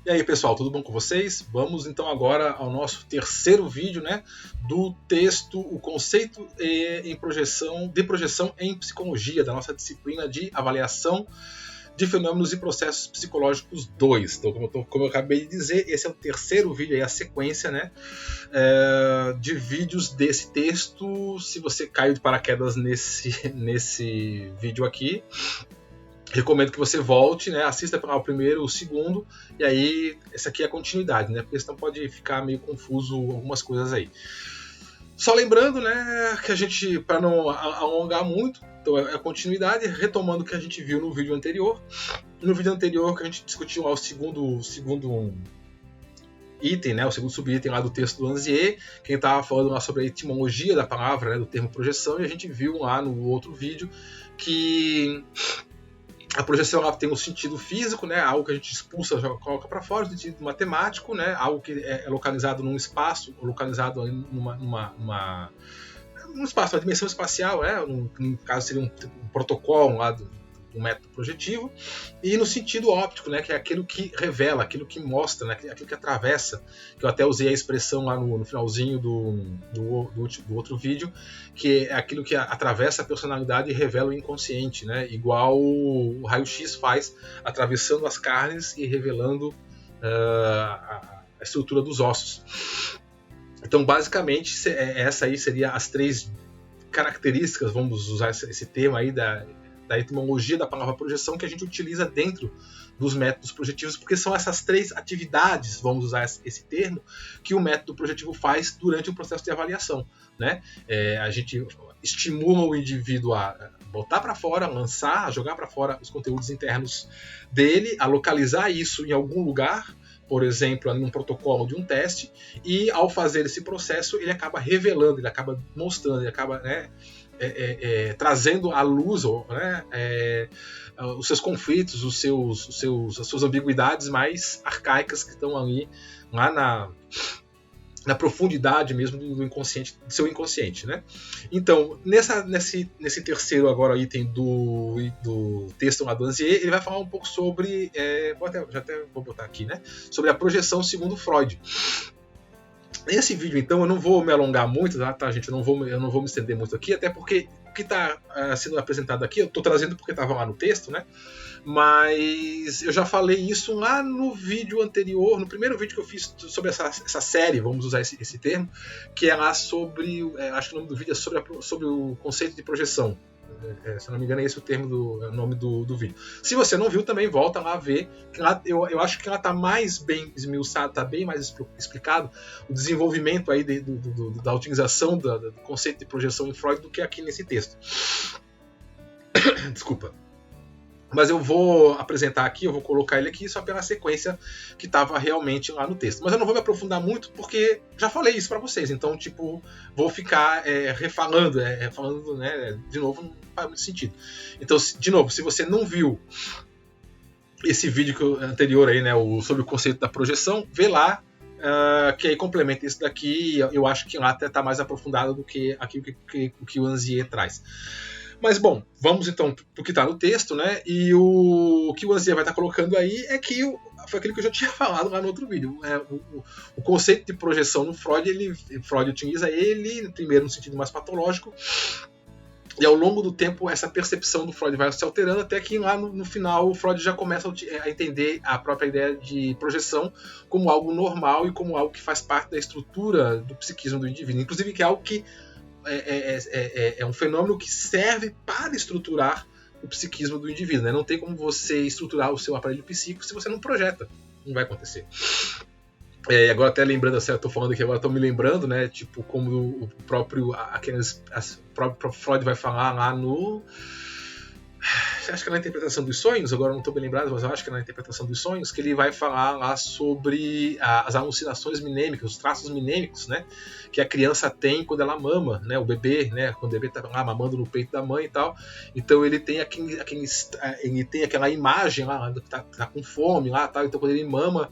E aí, pessoal, tudo bom com vocês? Vamos então agora ao nosso terceiro vídeo, né, do texto O Conceito de Projeção em Psicologia, da nossa disciplina de Avaliação de Fenômenos e Processos Psicológicos 2. Então, como eu acabei de dizer, esse é o terceiro vídeo, aí, a sequência, né, de vídeos desse texto. Se você caiu de paraquedas nesse vídeo aqui, recomendo que você volte, né, assista o primeiro, o segundo, e aí essa aqui é a continuidade, né, porque senão pode ficar meio confuso algumas coisas aí. Só lembrando, né, que a gente, para não alongar muito, então é a continuidade, retomando o que a gente viu no vídeo anterior. No vídeo anterior que a gente discutiu lá o segundo item, né, o segundo subitem lá do texto do Anzier, quem estava falando lá sobre a etimologia da palavra, né, do termo projeção, e a gente viu lá no outro vídeo que a projeção ela tem um sentido físico, né, algo que a gente expulsa, coloca para fora, no sentido matemático, né, algo que é localizado num espaço, localizado num espaço, uma dimensão espacial, né, no caso seria um protocolo lá do método projetivo, e no sentido óptico, né, que é aquilo que revela, aquilo que mostra, né, aquilo que atravessa, que eu até usei a expressão lá no finalzinho do outro vídeo, que é aquilo que atravessa a personalidade e revela o inconsciente, né, igual o raio-x faz, atravessando as carnes e revelando a estrutura dos ossos. Então, basicamente, essa aí seria as três características, vamos usar esse termo aí da etimologia da palavra projeção, que a gente utiliza dentro dos métodos projetivos, porque são essas três atividades, vamos usar esse termo, que o método projetivo faz durante o processo de avaliação, né? A gente estimula o indivíduo a botar para fora, lançar, a jogar para fora os conteúdos internos dele, a localizar isso em algum lugar, por exemplo, num protocolo de um teste, e ao fazer esse processo ele acaba revelando, ele acaba mostrando, ele acaba, né, trazendo à luz, né, os seus conflitos, as suas ambiguidades mais arcaicas que estão ali lá na profundidade mesmo do inconsciente, do seu inconsciente, né? Então, nesse terceiro agora item do texto lá do Anzier, ele vai falar um pouco sobre, vou botar aqui, né? Sobre a projeção segundo Freud. Nesse vídeo, então, eu não vou me alongar muito, tá, gente? Eu não vou me estender muito aqui, até porque o que está sendo apresentado aqui, eu estou trazendo porque estava lá no texto, né? Mas eu já falei isso lá no vídeo anterior, no primeiro vídeo que eu fiz sobre essa série, vamos usar esse termo, que é lá sobre, acho que o nome do vídeo é sobre o conceito de projeção. Se eu não me engano é esse o nome do vídeo. Se você não viu, também volta lá a ver. Eu acho que ela está mais bem esmiuçada, está bem mais explicado o desenvolvimento aí da utilização do conceito de projeção em Freud do que aqui nesse texto. Desculpa. Mas eu vou apresentar aqui, eu vou colocar ele aqui só pela sequência que estava realmente lá no texto. Mas eu não vou me aprofundar muito porque já falei isso para vocês. Então, vou ficar refalando, falando, né, de novo, não faz muito sentido. Então, de novo, se você não viu esse vídeo anterior aí, né, sobre o conceito da projeção, vê lá, que aí complementa isso daqui. Eu acho que lá até está mais aprofundado do que aqui o que o Anzier traz. Mas, bom, vamos então para o que está no texto, né? E o que o Anzier vai estar colocando aí é que foi aquilo que eu já tinha falado lá no outro vídeo. O conceito de projeção no Freud, Freud utiliza ele, primeiro no sentido mais patológico, e ao longo do tempo essa percepção do Freud vai se alterando, até que lá no final o Freud já começa a entender a própria ideia de projeção como algo normal e como algo que faz parte da estrutura do psiquismo do indivíduo. Inclusive que é algo que é um fenômeno que serve para estruturar o psiquismo do indivíduo, né? Não tem como você estruturar o seu aparelho psíquico se você não projeta. Não vai acontecer. Agora até lembrando, eu tô falando aqui agora, tô me lembrando, né? Tipo, como o próprio Freud vai falar lá no... Acho que é na interpretação dos sonhos, agora não estou bem lembrado, mas eu acho que é na interpretação dos sonhos, que ele vai falar lá sobre as alucinações minêmicas, os traços minêmicos, né, que a criança tem quando ela mama, né, o bebê, né, quando o bebê está lá mamando no peito da mãe e tal. Então ele tem aquela imagem lá, que tá com fome lá, tal. Então quando ele mama,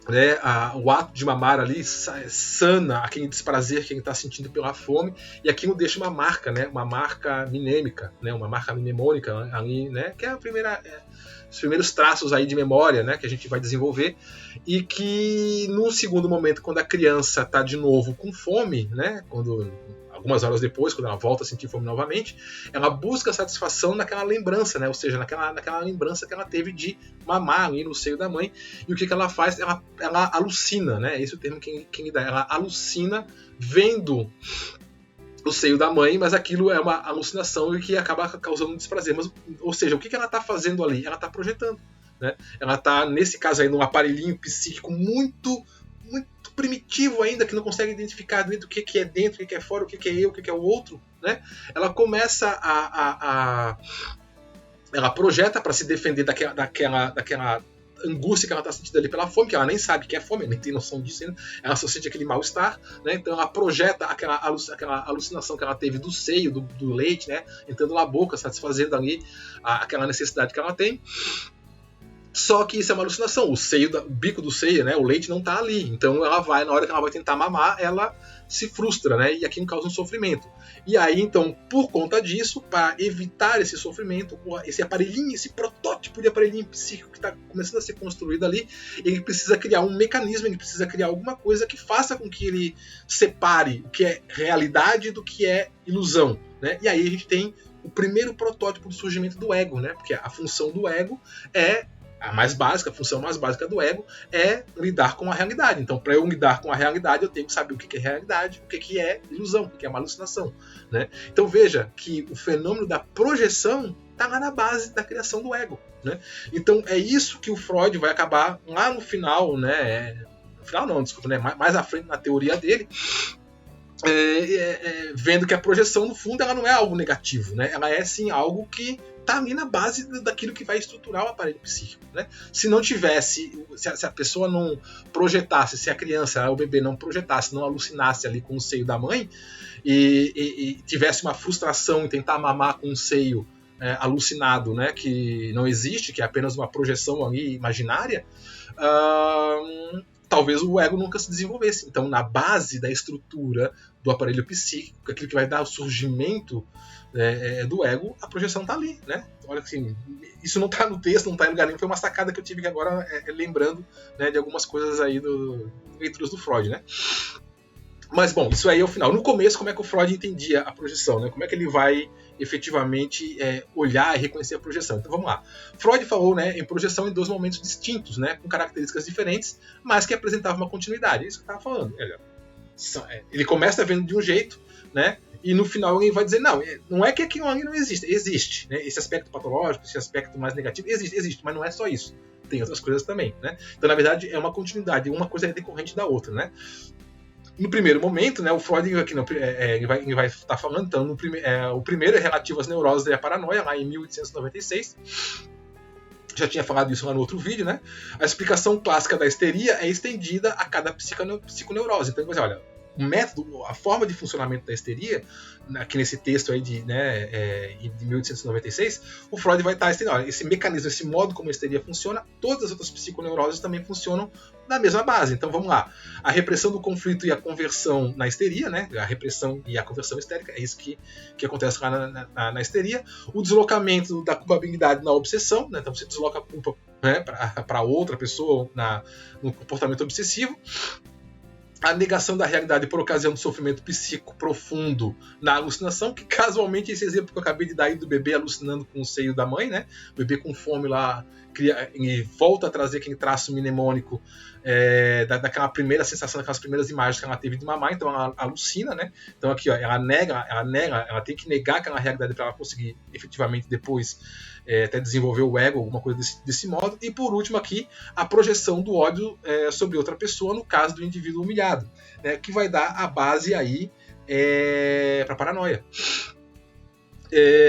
né, o ato de mamar ali sana aquele desprazer que ele está sentindo pela fome, e aquilo deixa uma marca, né, uma marca minêmica, né, uma marca mnemônica ali, né, que é a primeira, os primeiros traços aí de memória, né, que a gente vai desenvolver, e que no segundo momento, quando a criança está de novo com fome, né, algumas horas depois, quando ela volta a sentir fome novamente, ela busca satisfação naquela lembrança, né? Ou seja, naquela lembrança que ela teve de mamar ali no seio da mãe. E o que ela faz? Ela alucina, né? Esse é o termo que me dá. Ela alucina vendo o seio da mãe, mas aquilo é uma alucinação e que acaba causando um desprazer. Mas, ou seja, o que ela está fazendo ali? Ela está projetando, né? Ela está, nesse caso aí, num aparelhinho psíquico muito primitivo ainda, que não consegue identificar dentro o que é dentro, o que é fora, o que é eu, o que é o outro, né? Ela começa ela projeta para se defender daquela angústia que ela está sentindo ali pela fome, que ela nem sabe que é fome, nem tem noção disso ainda, ela só sente aquele mal-estar, né? Então ela projeta aquela alucinação que ela teve do seio, do leite, né? Entrando na boca, satisfazendo ali aquela necessidade que ela tem. Só que isso é uma alucinação. O bico do seio, né, o leite não está ali. Então ela vai, na hora que ela vai tentar mamar, ela se frustra, né? E aquilo causa um sofrimento. E aí, então, por conta disso, para evitar esse sofrimento, esse aparelhinho, esse protótipo de aparelhinho psíquico que está começando a ser construído ali, ele precisa criar um mecanismo, ele precisa criar alguma coisa que faça com que ele separe o que é realidade do que é ilusão, né? E aí a gente tem o primeiro protótipo do surgimento do ego, né? Porque a função do ego é a mais básica, a função mais básica do ego é lidar com a realidade. Então, para eu lidar com a realidade, eu tenho que saber o que é realidade, o que é ilusão, o que é uma alucinação, né? Então, veja que o fenômeno da projeção está lá na base da criação do ego, né? Então, é isso que o Freud vai acabar lá no final, né? No final não, desculpa, né? Mais à frente na teoria dele, vendo que a projeção, no fundo, ela não é algo negativo, né? Ela é, sim, algo que está ali na base daquilo que vai estruturar o aparelho psíquico, né? Se não tivesse, se a pessoa não projetasse, se a criança, o bebê não projetasse, não alucinasse ali com o seio da mãe e tivesse uma frustração em tentar mamar com um seio alucinado, né? Que não existe, que é apenas uma projeção ali imaginária, talvez o ego nunca se desenvolvesse. Então, na base da estrutura do aparelho psíquico, aquilo que vai dar o surgimento do ego, a projeção está ali, né? Olha assim, isso não está no texto, não está em lugar nenhum, foi uma sacada que eu tive que agora lembrando, né, de algumas coisas aí do leituras do Freud, né? Mas, bom, isso aí é o final. No começo, como é que o Freud entendia a projeção, né? Como é que ele vai efetivamente olhar e reconhecer a projeção? Então, vamos lá. Freud falou, né, em projeção em dois momentos distintos, né, com características diferentes, mas que apresentavam uma continuidade. É isso que eu estava falando. Ele começa vendo de um jeito, né? E no final alguém vai dizer, não é que aquilo ali não existe. Existe, né? Esse aspecto patológico, esse aspecto mais negativo, existe, mas não é só isso. Tem outras coisas também, né? Então, na verdade, é uma continuidade, uma coisa é decorrente da outra, né? No primeiro momento, né, o Freud aqui ele vai estar falando, então, o primeiro é relativo às neuroses e à paranoia, lá em 1896. Já tinha falado isso lá no outro vídeo, né? A explicação clássica da histeria é estendida a cada psiconeurose. Então, olha, o método, a forma de funcionamento da histeria, aqui nesse texto aí de 1896, o Freud vai estar estendendo, esse mecanismo, esse modo como a histeria funciona, todas as outras psiconeuroses também funcionam na mesma base. Então vamos lá. A repressão do conflito e a conversão na histeria, né? A repressão e a conversão histérica, é isso que acontece lá na histeria. O deslocamento da culpabilidade na obsessão, né? Então você desloca a culpa, né, para outra pessoa no comportamento obsessivo. A negação da realidade por ocasião do sofrimento psíquico profundo na alucinação, que casualmente esse exemplo que eu acabei de dar aí do bebê alucinando com o seio da mãe, né? O bebê com fome lá e volta a trazer aquele traço mnemônico daquela primeira sensação, daquelas primeiras imagens que ela teve de mamar, então ela alucina, né? Então aqui, ó, ela tem que negar aquela realidade para ela conseguir efetivamente depois até desenvolver o ego, alguma coisa desse modo. E por último aqui, a projeção do ódio sobre outra pessoa, no caso do indivíduo humilhado, né, que vai dar a base aí para a paranoia.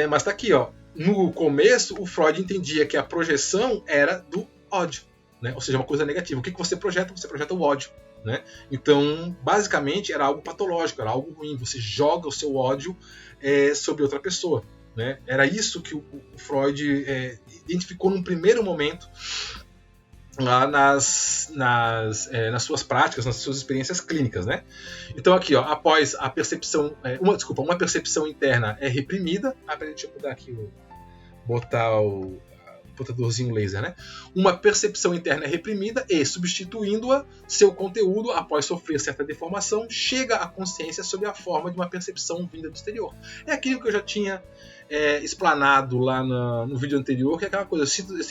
Mas tá aqui, ó. No começo, o Freud entendia que a projeção era do ódio, né? Ou seja, uma coisa negativa. O que você projeta? Você projeta o ódio, né? Então, basicamente, era algo patológico, era algo ruim. Você joga o seu ódio sobre outra pessoa, né? Era isso que o Freud identificou num primeiro momento lá nas suas práticas, nas suas experiências clínicas, né? Então aqui, ó, após a percepção, uma percepção interna é reprimida. Deixa eu mudar aqui, botar o botadorzinho laser, né? Uma percepção interna é reprimida e, substituindo-a, seu conteúdo, após sofrer certa deformação, chega à consciência sob a forma de uma percepção vinda do exterior. É aquilo que eu já tinha explanado lá no vídeo anterior, que é aquela coisa,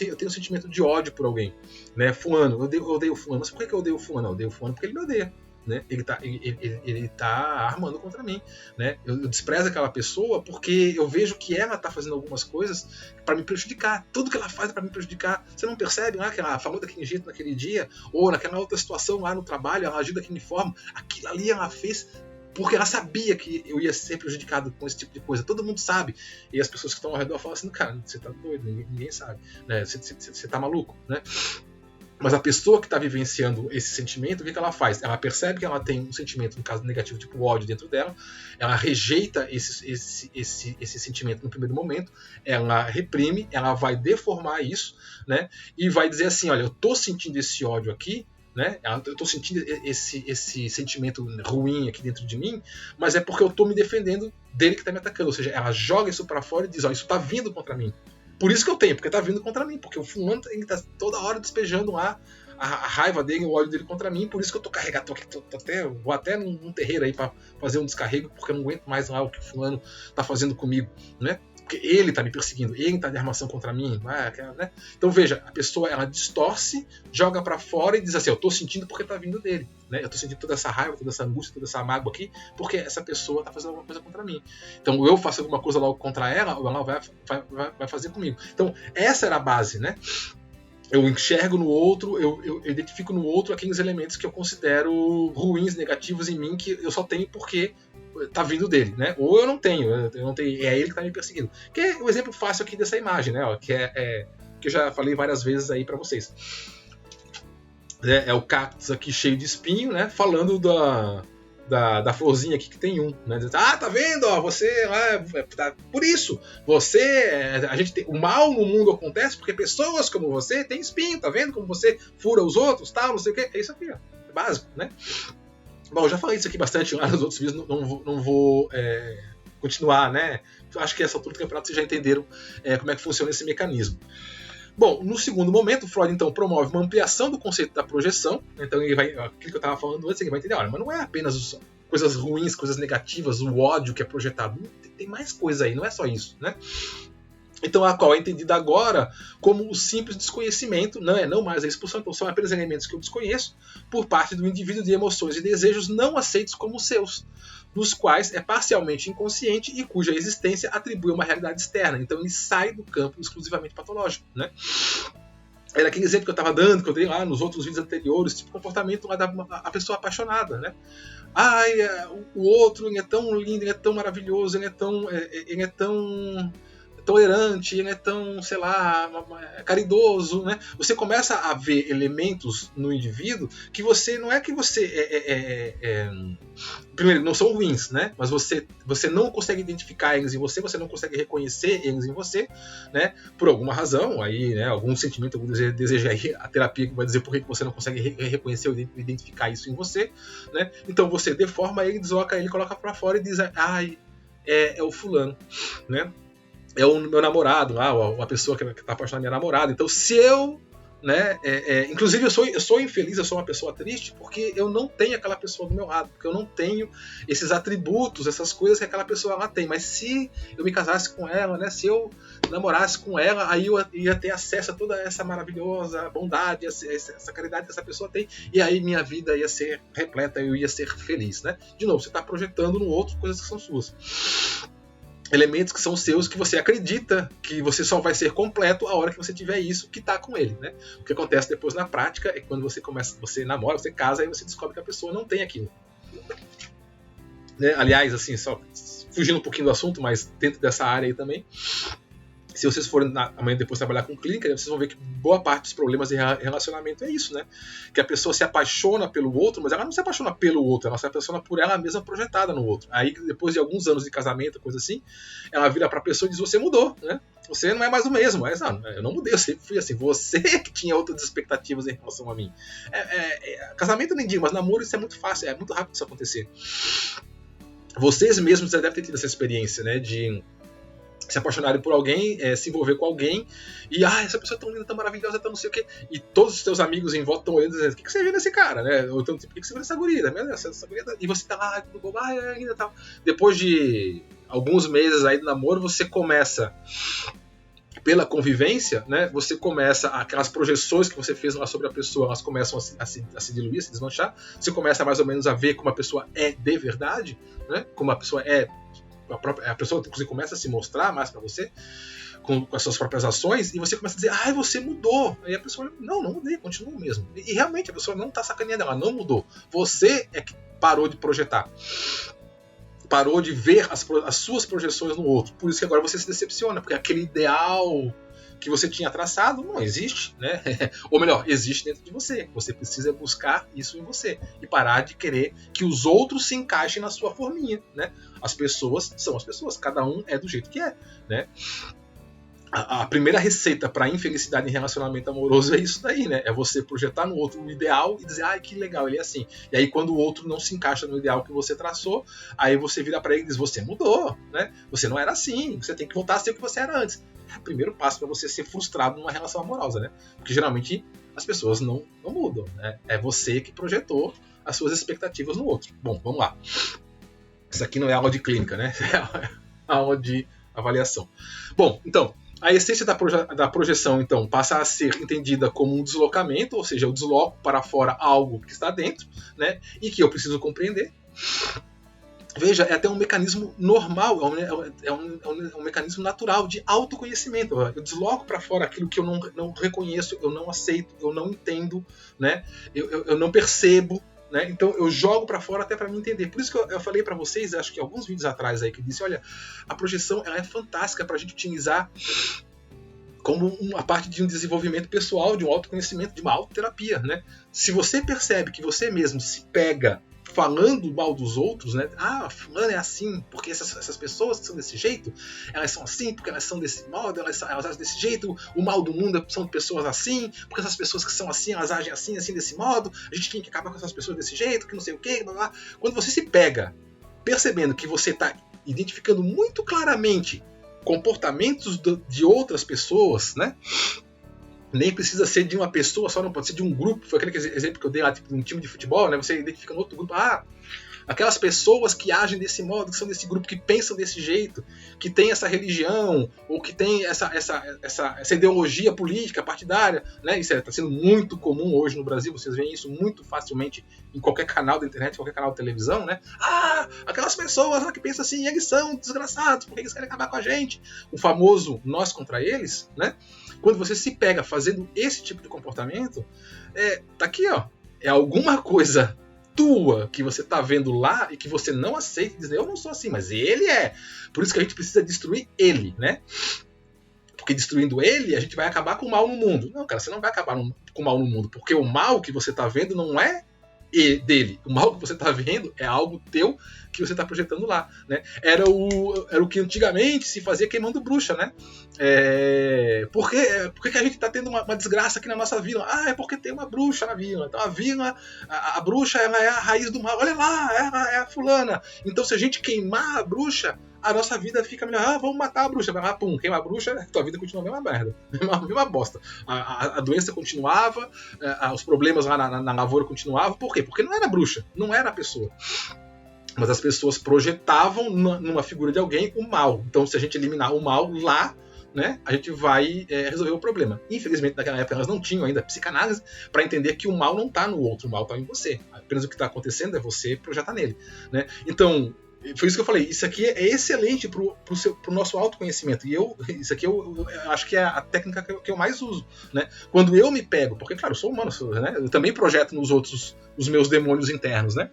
eu tenho um sentimento de ódio por alguém, né? Fulano, eu odeio fulano. Mas por que eu odeio fulano? Eu odeio fulano porque ele me odeia. Né? Ele tá armando contra mim, né? Eu desprezo aquela pessoa porque eu vejo que ela tá fazendo algumas coisas para me prejudicar. Tudo que ela faz é para me prejudicar. Você não percebe lá que ela falou daquele jeito naquele dia, ou naquela outra situação lá no trabalho, ela agiu daquele forma. Aquilo ali ela fez porque ela sabia que eu ia ser prejudicado com esse tipo de coisa. Todo mundo sabe. E as pessoas que estão ao redor falam assim, cara, você tá doido, ninguém sabe, né? Você tá maluco, né? Mas a pessoa que está vivenciando esse sentimento, o que ela faz? Ela percebe que ela tem um sentimento, no caso negativo, tipo ódio dentro dela, ela rejeita esse sentimento no primeiro momento, ela reprime, ela vai deformar isso, né? E vai dizer assim, olha, eu estou sentindo esse ódio aqui, né? Eu estou sentindo esse sentimento ruim aqui dentro de mim, mas é porque eu estou me defendendo dele que está me atacando. Ou seja, ela joga isso para fora e diz, ó, isso está vindo contra mim. Por isso que eu tenho, porque tá vindo contra mim, porque o fulano ele tá toda hora despejando lá a raiva dele, o ódio dele contra mim, por isso que eu tô carregado, vou até num terreiro aí pra fazer um descarrego, porque eu não aguento mais lá o que o fulano tá fazendo comigo, né? Porque ele tá me perseguindo, ele tá de armação contra mim, né? Então veja, a pessoa ela distorce, joga para fora e diz assim, eu tô sentindo porque tá vindo dele, né? Eu tô sentindo toda essa raiva, toda essa angústia, toda essa mágoa aqui, porque essa pessoa tá fazendo alguma coisa contra mim. Então eu faço alguma coisa logo contra ela, ou ela vai fazer comigo. Então essa era a base, né? Eu enxergo no outro, eu identifico no outro aqueles elementos que eu considero ruins, negativos em mim, que eu só tenho porque tá vindo dele, né? Ou eu não tenho, é ele que tá me perseguindo. Que é o exemplo fácil aqui dessa imagem, né? Ó, que eu já falei várias vezes aí para vocês. É o cactus aqui cheio de espinho, né? Falando da florzinha aqui que tem um, né? Tá vendo? Ó, você por isso, o mal no mundo acontece porque pessoas como você têm espinho, tá vendo? Como você fura os outros, tal, não sei o que. É isso aqui, ó. É básico, né? Bom, eu já falei isso aqui bastante lá nos outros vídeos, não vou continuar, né? Eu acho que essa altura do campeonato vocês já entenderam como é que funciona esse mecanismo. Bom, no segundo momento, Freud então promove uma ampliação do conceito da projeção. Então ele vai, aquilo que eu estava falando antes, ele vai entender, olha, mas não é apenas coisas ruins, coisas negativas, o ódio que é projetado. Tem mais coisa aí, não é só isso, né? Então a qual é entendida agora como o simples desconhecimento, não mais a expulsão, então são apenas elementos que eu desconheço, por parte do indivíduo de emoções e desejos não aceitos como seus, dos quais é parcialmente inconsciente e cuja existência atribui uma realidade externa. Então ele sai do campo exclusivamente patológico, né? Era aquele exemplo que eu estava dando, que eu dei lá nos outros vídeos anteriores, tipo comportamento lá da pessoa apaixonada, né? O outro ele é tão lindo, ele é tão maravilhoso, ele é tão tolerante, ele é tão, sei lá, caridoso, né? Você começa a ver elementos no indivíduo que você, não é que você primeiro, não são ruins, né? Mas você não consegue identificar eles em você não consegue reconhecer eles em você, né? Por alguma razão, aí, né? Algum sentimento, algum desejo aí, a terapia que vai dizer por que você não consegue reconhecer ou identificar isso em você, né? Então você deforma ele, desloca ele, coloca pra fora e diz, é o fulano, né? É o meu namorado, a pessoa que está apaixonada minha namorada. Então, se eu, né, inclusive eu sou infeliz, eu sou uma pessoa triste porque eu não tenho aquela pessoa do meu lado, porque eu não tenho esses atributos, essas coisas que aquela pessoa lá tem. Mas se eu me casasse com ela, né, se eu namorasse com ela, aí eu ia ter acesso a toda essa maravilhosa bondade, essa caridade que essa pessoa tem, e aí minha vida ia ser repleta, eu ia ser feliz, né? De novo, você está projetando no outro coisas que são suas. Elementos que são seus, que você acredita que você só vai ser completo a hora que você tiver isso que tá com ele, né? O que acontece depois na prática é que quando você namora, você casa, aí você descobre que a pessoa não tem aquilo. Né? Aliás, assim, só fugindo um pouquinho do assunto, mas dentro dessa área aí também, Se vocês forem amanhã depois trabalhar com clínica, vocês vão ver que boa parte dos problemas de relacionamento é isso, né? Que a pessoa se apaixona pelo outro, mas ela não se apaixona pelo outro, ela se apaixona por ela mesma projetada no outro. Aí, depois de alguns anos de casamento, coisa assim, ela vira pra pessoa e diz, você mudou, né? Você não é mais o mesmo. Mas não, eu não mudei, eu sempre fui assim. Você que tinha outras expectativas em relação a mim. Casamento eu nem digo, mas namoro isso é muito fácil, é muito rápido isso acontecer. Vocês mesmos já devem ter tido essa experiência, né? De se apaixonarem por alguém, se envolver com alguém, e essa pessoa é tão linda, tão maravilhosa, tão não sei o quê, e todos os teus amigos em volta estão olhando e dizendo, o que você viu nesse cara, né? Ou então, tipo, o que você viu nessa guria, né? Essa guria e você tá lá, tudo bom, ainda tal. Depois de alguns meses aí de namoro, você começa, pela convivência, né? Você começa, aquelas projeções que você fez lá sobre a pessoa, elas começam a se diluir, a se desmanchar, você começa mais ou menos a ver como a pessoa é de verdade, né? Como a pessoa é. A pessoa inclusive começa a se mostrar mais pra você com as suas próprias ações, e você começa a dizer, você mudou. Aí a pessoa, não mudei, continuo mesmo. E realmente a pessoa não tá sacaneando, ela não mudou. Você é que parou de projetar, parou de ver as suas projeções no outro. Por isso que agora você se decepciona, porque aquele ideal que você tinha traçado não existe, né? Ou melhor, existe dentro de você. Você precisa buscar isso em você e parar de querer que os outros se encaixem na sua forminha, né? As pessoas são as pessoas, cada um é do jeito que é, né? A primeira receita para infelicidade em relacionamento amoroso é isso daí, né? É você projetar no outro o ideal e dizer, que legal, ele é assim. E aí quando o outro não se encaixa no ideal que você traçou, aí você vira para ele e diz, você mudou, né? Você não era assim, você tem que voltar a ser o que você era antes. É o primeiro passo para você ser frustrado numa relação amorosa, né? Porque geralmente as pessoas não mudam, né? É você que projetou as suas expectativas no outro. Bom, vamos lá. Isso aqui não é aula de clínica, né? É aula de avaliação. Bom, então, a essência da projeção, então, passa a ser entendida como um deslocamento, ou seja, eu desloco para fora algo que está dentro, né, e que eu preciso compreender. Veja, é até um mecanismo normal, é um mecanismo natural de autoconhecimento. Eu desloco para fora aquilo que eu não reconheço, eu não aceito, eu não entendo, né, eu não percebo. Né? Então eu jogo para fora até para me entender. Por isso que eu falei para vocês, acho que alguns vídeos atrás aí, que disse, olha, a projeção ela é fantástica para a gente utilizar como a parte de um desenvolvimento pessoal, de um autoconhecimento, de uma autoterapia, né? Se você percebe que você mesmo se pega falando mal dos outros, né? Fulano é assim, porque essas pessoas que são desse jeito, elas são assim, porque elas são desse modo, elas agem desse jeito, o mal do mundo são pessoas assim, porque essas pessoas que são assim, elas agem assim, desse modo, a gente tem que acabar com essas pessoas desse jeito, que não sei o quê, blá, blá. Quando você se pega percebendo que você está identificando muito claramente comportamentos de outras pessoas, né? Nem precisa ser de uma pessoa só, não pode ser de um grupo. Foi aquele exemplo que eu dei lá, tipo, de um time de futebol, né? Você identifica no outro grupo, aquelas pessoas que agem desse modo, que são desse grupo, que pensam desse jeito, que tem essa religião, ou que tem essa ideologia política, partidária, né? Isso está sendo muito comum hoje no Brasil, vocês veem isso muito facilmente em qualquer canal da internet, qualquer canal de televisão, né? Aquelas pessoas lá que pensam assim, eles são desgraçados, porque eles querem acabar com a gente. O famoso nós contra eles, né? Quando você se pega fazendo esse tipo de comportamento, tá aqui, ó, é alguma coisa tua que você tá vendo lá e que você não aceita, dizer, eu não sou assim, mas ele é. Por isso que a gente precisa destruir ele, né? Porque destruindo ele, a gente vai acabar com o mal no mundo. Não, cara, você não vai acabar com o mal no mundo, porque o mal que você tá vendo não é dele. O mal que você tá vendo é algo teu que você está projetando lá, né? Era o que antigamente se fazia queimando bruxa, né? Por que a gente está tendo uma desgraça aqui na nossa vila? É porque tem uma bruxa na vila. Então a vila, a bruxa, ela é a raiz do mal. Olha lá, ela é a fulana. Então se a gente queimar a bruxa, a nossa vida fica melhor. Vamos matar a bruxa. Vai lá, pum, queima a bruxa, tua vida continua a mesma merda. A mesma bosta. A doença continuava, os problemas lá na lavoura continuavam. Por quê? Porque não era bruxa, não era a pessoa. Mas as pessoas projetavam numa figura de alguém o mal. Então, se a gente eliminar o mal lá, né, a gente vai resolver o problema. Infelizmente, naquela época, elas não tinham ainda psicanálise para entender que o mal não está no outro, o mal está em você. Apenas o que está acontecendo é você projetar nele. Né? Então, foi isso que eu falei. Isso aqui é excelente para o nosso autoconhecimento. E isso aqui eu acho que é a técnica que eu mais uso. Né? Quando eu me pego, porque, claro, eu sou humano, né? Eu também projeto nos outros os meus demônios internos, né?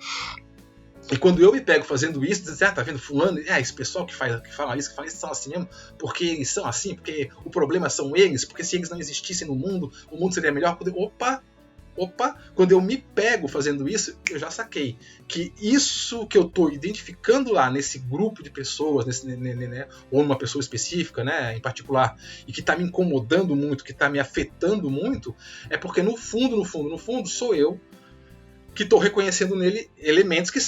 E quando eu me pego fazendo isso, diz, tá vendo, fulano, esse pessoal que fala isso são assim mesmo, porque eles são assim, porque o problema são eles, porque se eles não existissem no mundo, o mundo seria melhor. Opa, quando eu me pego fazendo isso, eu já saquei que isso que eu estou identificando lá nesse grupo de pessoas, né, ou numa pessoa específica, né, em particular, e que está me incomodando muito, que está me afetando muito, é porque no fundo, sou eu que estou reconhecendo nele elementos que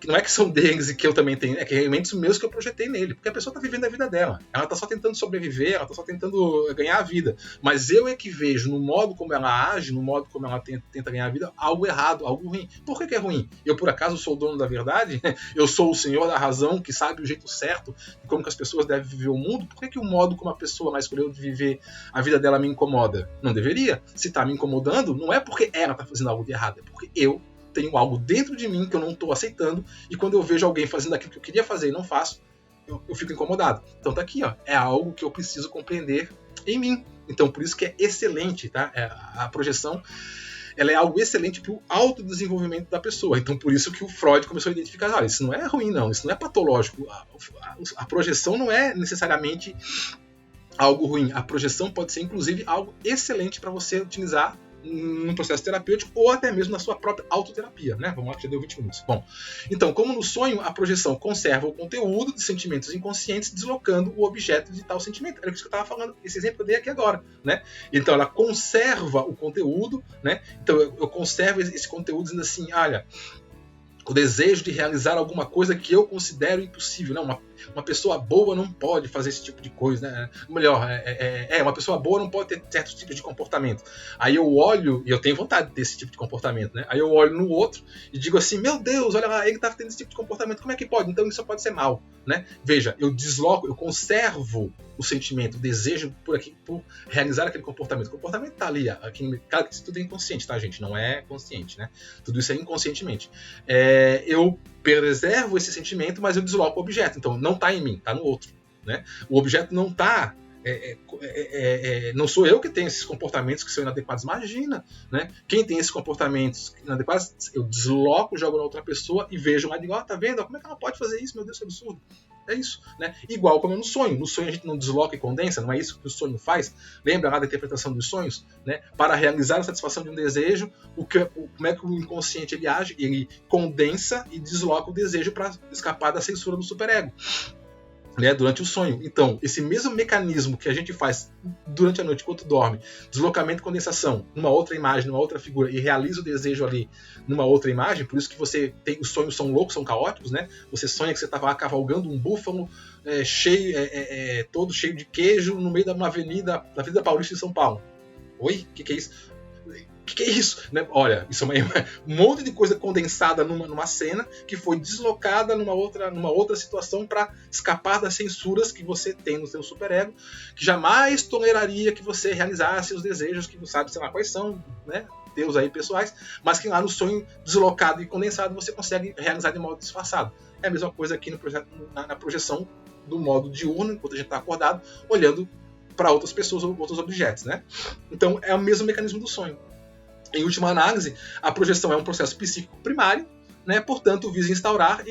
não é que são deles e que eu também tenho, é que elementos meus que eu projetei nele, porque a pessoa está vivendo a vida dela, ela está só tentando sobreviver, ela está só tentando ganhar a vida, mas eu é que vejo no modo como ela age, no modo como ela tenta ganhar a vida, algo errado, algo ruim. Por que é ruim? Eu por acaso sou o dono da verdade? Eu sou o senhor da razão que sabe o jeito certo de como que as pessoas devem viver o mundo? Por que o modo como a pessoa mais escolheu de viver a vida dela me incomoda? Não deveria. Se está me incomodando, não é porque ela está fazendo algo de errado, é porque eu tenho algo dentro de mim que eu não estou aceitando, e quando eu vejo alguém fazendo aquilo que eu queria fazer e não faço, eu fico incomodado. Então tá aqui, ó, é algo que eu preciso compreender em mim. Então por isso que é excelente, tá? A projeção, ela é algo excelente para o autodesenvolvimento da pessoa. Então por isso que o Freud começou a identificar, olha, isso não é ruim não, isso não é patológico. A projeção não é necessariamente algo ruim. A projeção pode ser inclusive algo excelente para você utilizar num processo terapêutico ou até mesmo na sua própria autoterapia, né? Vamos lá que já deu 20 minutos. Bom, então, como no sonho, a projeção conserva o conteúdo de sentimentos inconscientes, deslocando o objeto de tal sentimento. Era isso que eu estava falando, esse exemplo que eu dei aqui agora, né? Então, ela conserva o conteúdo, né? Então, eu conservo esse conteúdo dizendo assim, olha, o desejo de realizar alguma coisa que eu considero impossível. Não, uma pessoa boa não pode fazer esse tipo de coisa, né? Melhor, uma pessoa boa não pode ter certos tipos de comportamento. Aí eu olho, e eu tenho vontade de ter esse tipo de comportamento, né? Aí eu olho no outro e digo assim, meu Deus, olha lá, ele está tendo esse tipo de comportamento, como é que pode? Então isso pode ser mal, né? Veja, eu desloco, eu conservo o sentimento, o desejo por realizar aquele comportamento. O comportamento está ali, claro que isso tudo é inconsciente, tá, gente? Não é consciente, né? Tudo isso é inconscientemente. Eu preservo esse sentimento, mas eu desloco o objeto. Então, não está em mim, está no outro, né? O objeto não está... não sou eu que tenho esses comportamentos que são inadequados. Imagina, né? Quem tem esses comportamentos inadequados, eu desloco, jogo na outra pessoa e vejo lá e digo, tá vendo? Como é que ela pode fazer isso? Meu Deus, que absurdo. É isso, né? Igual como no sonho. No sonho a gente não desloca e condensa, não é isso que o sonho faz? Lembra lá da interpretação dos sonhos? Né? Para realizar a satisfação de um desejo, como é que o inconsciente ele age? Ele condensa e desloca o desejo para escapar da censura do superego, né, durante o sonho. Então, esse mesmo mecanismo que a gente faz durante a noite enquanto dorme, deslocamento e condensação numa outra imagem, numa outra figura, e realiza o desejo ali numa outra imagem, por isso que você tem, os sonhos são loucos, são caóticos, né? Você sonha que você estava cavalgando um búfalo todo cheio de queijo no meio de uma avenida, da Avenida Paulista de São Paulo. Oi? O que é isso? O que é isso? Né? Olha, isso é um monte de coisa condensada numa cena que foi deslocada numa outra situação para escapar das censuras que você tem no seu superego, que jamais toleraria que você realizasse os desejos que você sabe, sei lá, quais são, né? Deus aí pessoais, mas que lá no sonho deslocado e condensado você consegue realizar de modo disfarçado. É a mesma coisa aqui na projeção do modo diurno, enquanto a gente está acordado, olhando para outras pessoas ou outros objetos, né? Então é o mesmo mecanismo do sonho. Em última análise, a projeção é um processo psíquico primário, né? Portanto, visa instaurar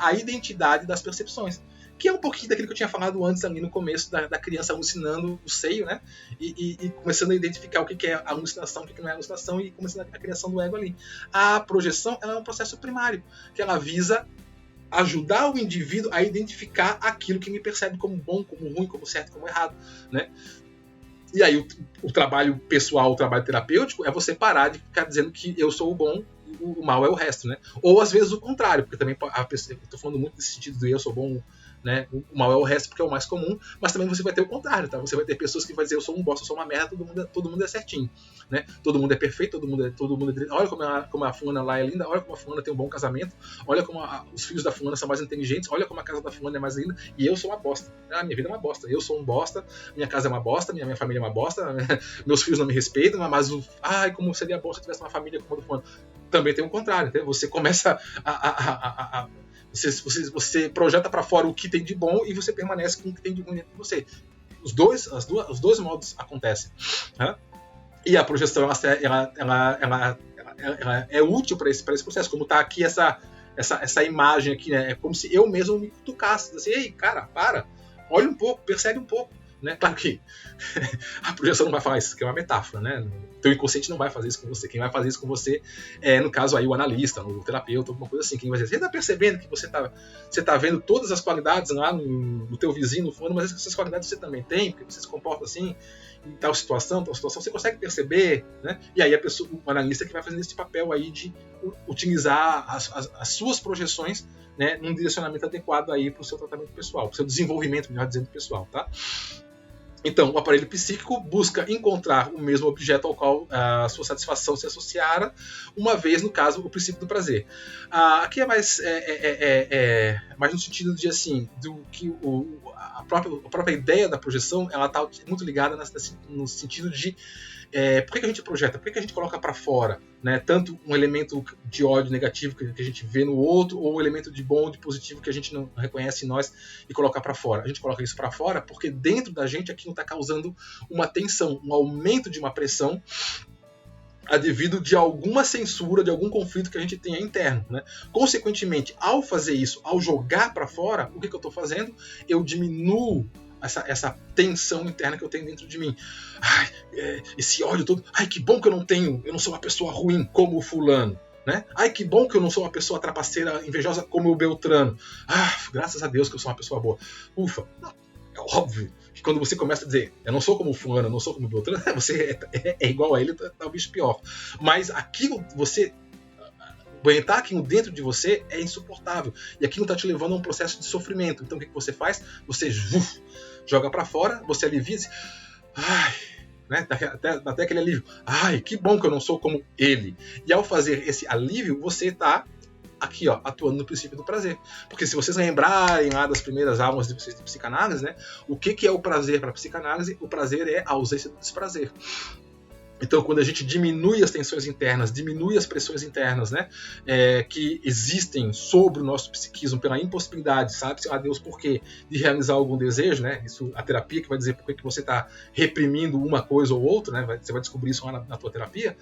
a identidade das percepções, que é um pouquinho daquilo que eu tinha falado antes ali no começo da criança alucinando o seio, né? E começando a identificar o que é alucinação, o que não é alucinação, e começando a criação do ego ali. A projeção ela é um processo primário, que ela visa ajudar o indivíduo a identificar aquilo que me percebe como bom, como ruim, como certo, como errado, né? E aí o trabalho pessoal, o trabalho terapêutico é você parar de ficar dizendo que eu sou o bom e o mal é o resto, né? Ou às vezes o contrário, porque também eu estou falando muito nesse sentido do eu sou bom, né? O mal é o resto porque é o mais comum, mas também você vai ter o contrário, tá? Você vai ter pessoas que vão dizer eu sou um bosta, eu sou uma merda, todo mundo é certinho, né? Todo mundo é perfeito, todo mundo é olha como a fulana lá é linda, olha como a fulana tem um bom casamento, olha como os filhos da fulana são mais inteligentes, olha como a casa da fulana é mais linda, e eu sou uma bosta. Minha vida é uma bosta, eu sou um bosta, minha casa é uma bosta, minha família é uma bosta, meus filhos não me respeitam, mas como seria bom se eu tivesse uma família como a do fulano. Também tem o contrário, né? Você começa Você projeta para fora o que tem de bom e você permanece com o que tem de ruim dentro de você. Os dois modos acontecem. Né? E a projeção ela é útil para esse processo, como está aqui essa imagem aqui, né? É como se eu mesmo me cutucasse, assim, ei, cara, para, olha um pouco, percebe um pouco, né? Claro que a projeção não vai falar isso, que é uma metáfora, né? O teu inconsciente não vai fazer isso com você. Quem vai fazer isso com você é, no caso aí, o analista, o terapeuta, alguma coisa assim. Quem vai dizer, você está percebendo que você tá vendo todas as qualidades lá no teu vizinho, no fundo, mas essas qualidades você também tem, porque você se comporta assim, em tal situação, você consegue perceber, né? E aí o analista que vai fazer esse papel aí de utilizar as suas projeções, né, num direcionamento adequado aí para o seu tratamento pessoal, para o seu desenvolvimento, melhor dizendo, pessoal, tá? Então, o aparelho psíquico busca encontrar o mesmo objeto ao qual a sua satisfação se associara, uma vez, no caso, o princípio do prazer. Aqui é mais, mais no sentido de, assim, do que a própria ideia da projeção, ela está muito ligada no sentido de por que a gente projeta? Por que a gente coloca para fora, né? Tanto um elemento de ódio negativo que a gente vê no outro, ou um elemento de bom, de positivo que a gente não reconhece em nós e coloca para fora. A gente coloca isso para fora porque dentro da gente aquilo está causando uma tensão, um aumento de uma pressão devido de alguma censura, de algum conflito que a gente tenha interno, né? Consequentemente, ao fazer isso, ao jogar para fora, o que eu estou fazendo? Eu diminuo essa tensão interna que eu tenho dentro de mim. Ai, esse ódio todo. Ai, que bom que eu não sou uma pessoa ruim como o fulano, né? Ai, que bom que eu não sou uma pessoa trapaceira, invejosa como o Beltrano. Graças a Deus que eu sou uma pessoa boa. Ufa, é óbvio que quando você começa a dizer, eu não sou como o fulano, eu não sou como o Beltrano, você é igual a ele, talvez pior. Mas aquilo você aguentar aquilo dentro de você é insuportável. E aquilo está te levando a um processo de sofrimento. Então o que você faz? Você joga para fora, você alivia e diz, ai, né? Até aquele alívio. Ai, que bom que eu não sou como ele. E ao fazer esse alívio, você está aqui, ó, atuando no princípio do prazer. Porque se vocês lembrarem lá das primeiras aulas de vocês de psicanálise, né? O que é o prazer para a psicanálise? O prazer é a ausência do desprazer. Então, quando a gente diminui as tensões internas, diminui as pressões internas, né, que existem sobre o nosso psiquismo pela impossibilidade, sabe-se lá Deus por quê, de realizar algum desejo, né, isso a terapia que vai dizer por que você está reprimindo uma coisa ou outra, né, você vai descobrir isso lá na tua terapia,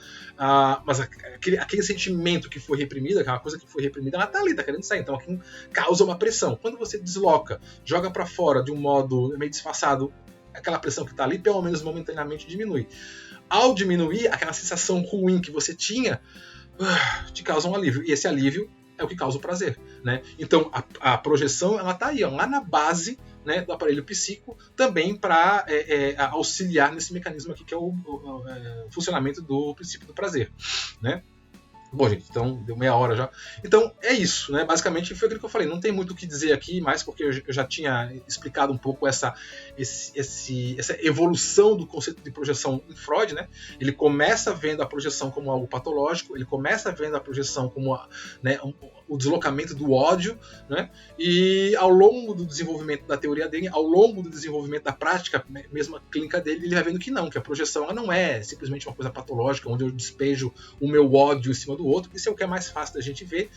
mas aquele sentimento que foi reprimido, aquela coisa que foi reprimida, ela está ali, está querendo sair, então aquilo causa uma pressão. Quando você desloca, joga para fora de um modo meio disfarçado, aquela pressão que está ali, pelo menos momentaneamente diminui. Ao diminuir, aquela sensação ruim que você tinha te causa um alívio. E esse alívio é o que causa o prazer, né? Então, a projeção ela está aí, ó, lá na base, né, do aparelho psíquico, também para auxiliar nesse mecanismo aqui, que é o funcionamento do princípio do prazer, né? Bom, gente, então deu meia hora já. Então é isso, né? Basicamente foi aquilo que eu falei. Não tem muito o que dizer aqui, mais porque eu já tinha explicado um pouco essa evolução do conceito de projeção em Freud, né? Ele começa vendo a projeção como algo patológico, ele começa vendo a projeção como, né, o deslocamento do ódio, né? E ao longo do desenvolvimento da teoria dele, ao longo do desenvolvimento da prática, mesmo a clínica dele, ele vai vendo que não, que a projeção ela não é simplesmente uma coisa patológica, onde eu despejo o meu ódio em cima do outro. Isso é o que é mais fácil da gente ver,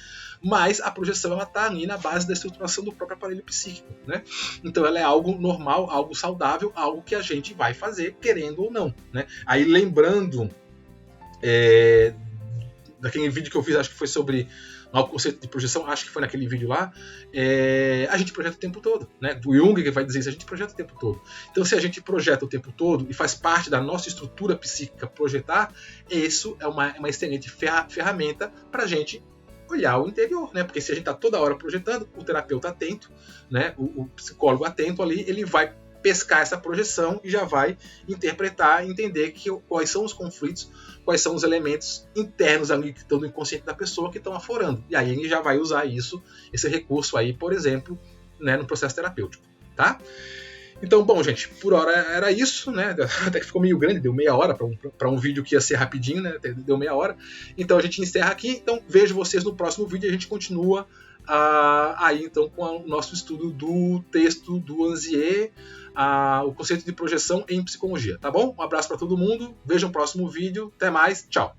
mas a projeção ela está ali na base da estruturação do próprio aparelho psíquico, né? Então ela é algo normal, algo saudável, algo que a gente vai fazer, querendo ou não, né? Aí lembrando daquele vídeo que eu fiz, acho que foi sobre o conceito de projeção, acho que foi naquele vídeo lá, a gente projeta o tempo todo, né? Do Jung que vai dizer isso, a gente projeta o tempo todo. Então se a gente projeta o tempo todo e faz parte da nossa estrutura psíquica projetar, isso é uma excelente ferramenta para a gente olhar o interior, né? Porque se a gente está toda hora projetando, o terapeuta atento, né? O psicólogo atento ali, ele vai pescar essa projeção e já vai interpretar, entender quais são os conflitos, quais são os elementos internos ali que estão no inconsciente da pessoa que estão aflorando. E aí ele já vai usar esse recurso aí, por exemplo, né, no processo terapêutico, tá? Então, bom, gente, por hora era isso, né? Até que ficou meio grande, deu meia hora para um vídeo que ia ser rapidinho, né? Deu meia hora. Então a gente encerra aqui. Então vejo vocês no próximo vídeo e a gente continua aí então com o nosso estudo do texto do Anzier, o conceito de projeção em psicologia, tá bom? Um abraço para todo mundo, vejam o próximo vídeo, até mais, tchau!